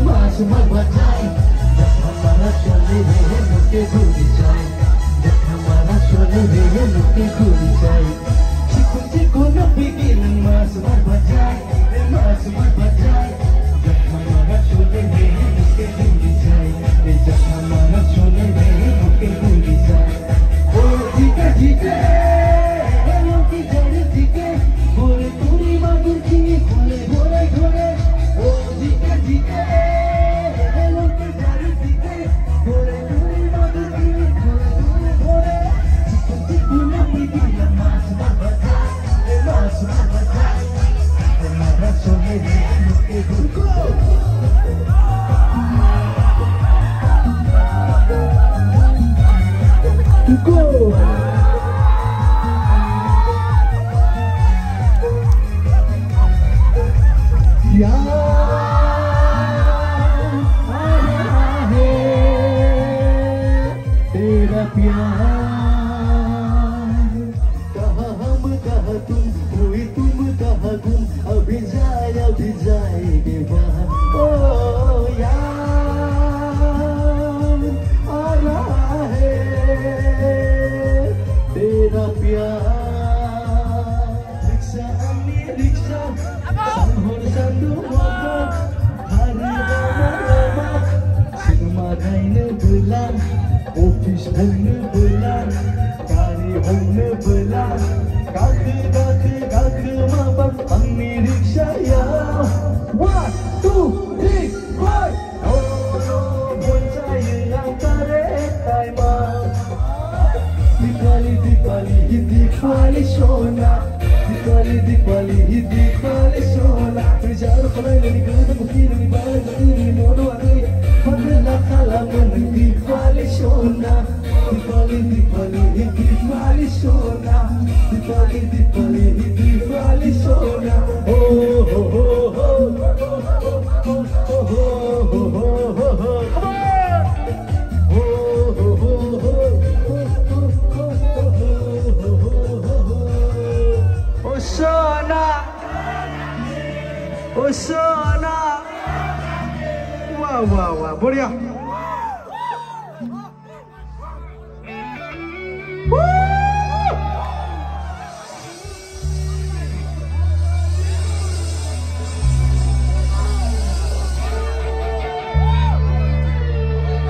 मास मत बजाए जब हमारा चले रे मुझे भूल जाए जब हमारा चले रे मुझे भूल जाए चिको चिको न बिगिन मास मत बजाए जब हमारा चले रे मुझे भूल जाए जब हमारा चले रे मुझे भूल जाए ओ जीके जीके बढ़िया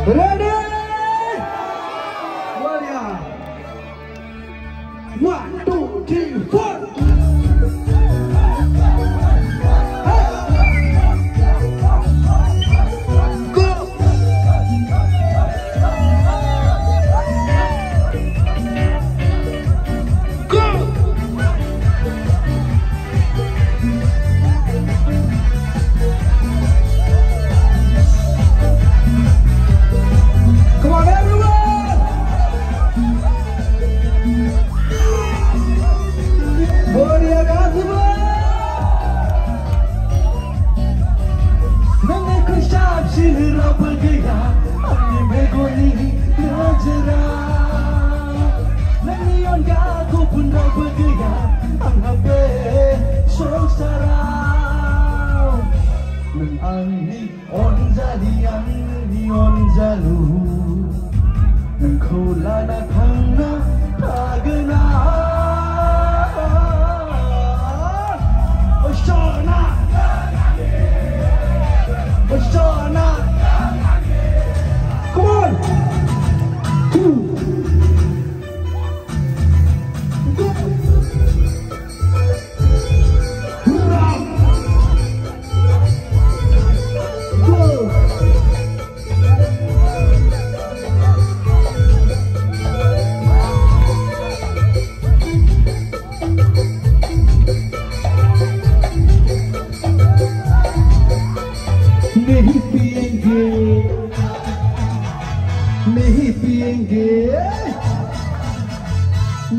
ready बढ़िया 1 2 3 4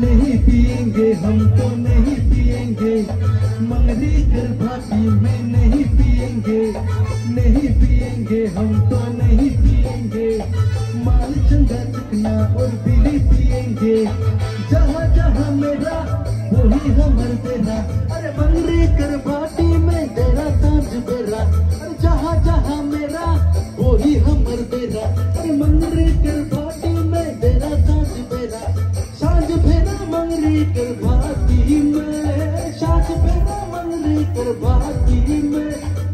नहीं पिएंगे हम तो नहीं पिएंगे, मंगली कर भाटी में नहीं पिएंगे, नहीं पिएंगे हम तो नहीं पिएंगे, माल चंगा चिकना और बीड़ी पिएंगे, जहाँ जहाँ मेरा वही हमर तेरा, अरे मंगली कर भाटी में तेरा ताज बेरा, अरे जहाँ जहाँ बाकी में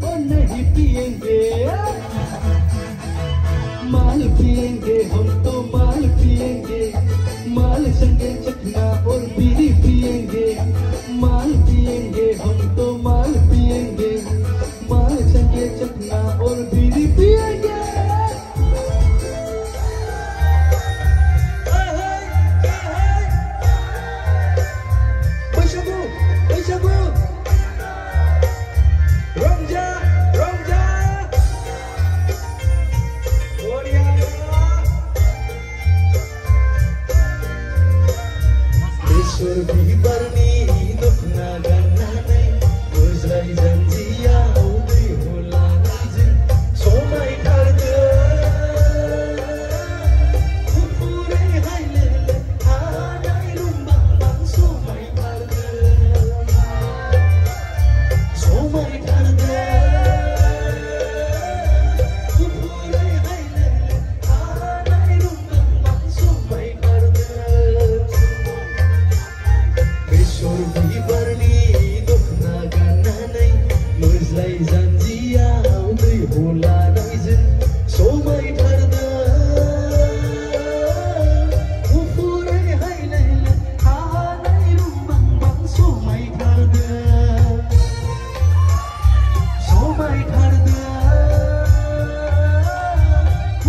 और नहीं पिएंगे माल पिएंगे हम तो माल पिएंगे माल संगे चखना और बीड़ी पिएंगे माल पिएंगे हम तो माल पिएंगे माल संगे चखना और बीड़ी पिएंगे Surbi barni dukna ganane muzrai zanjiya udi hola nizin somai karde pure haile anai rumbang bang somai karde pure haile anai rumbang bang somai karde Surbi barni dukna gananai muzlai zanjiya udai hola naizin somai tharda upure hailele anai rumbang bang somai tharda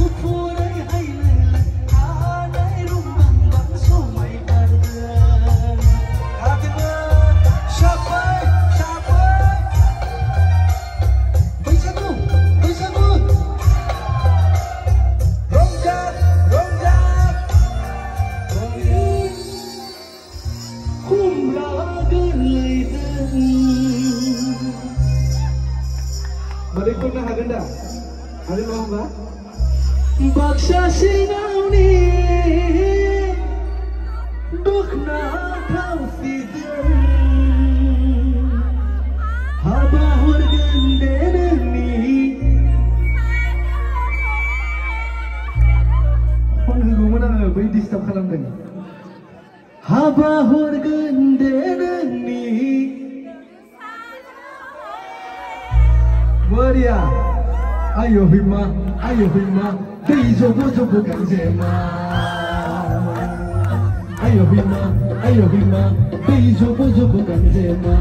upure hailele anai rumbang bang somai tharda Balik na haganda. Ano mo ba? Baksa sinauni dukna tawfidan haba horgandenani gumana bai disturb kalamdan haba horgandenani Maria, ayo hima, dei jogo ganjema. Ayo hima, dei jogo ganjema.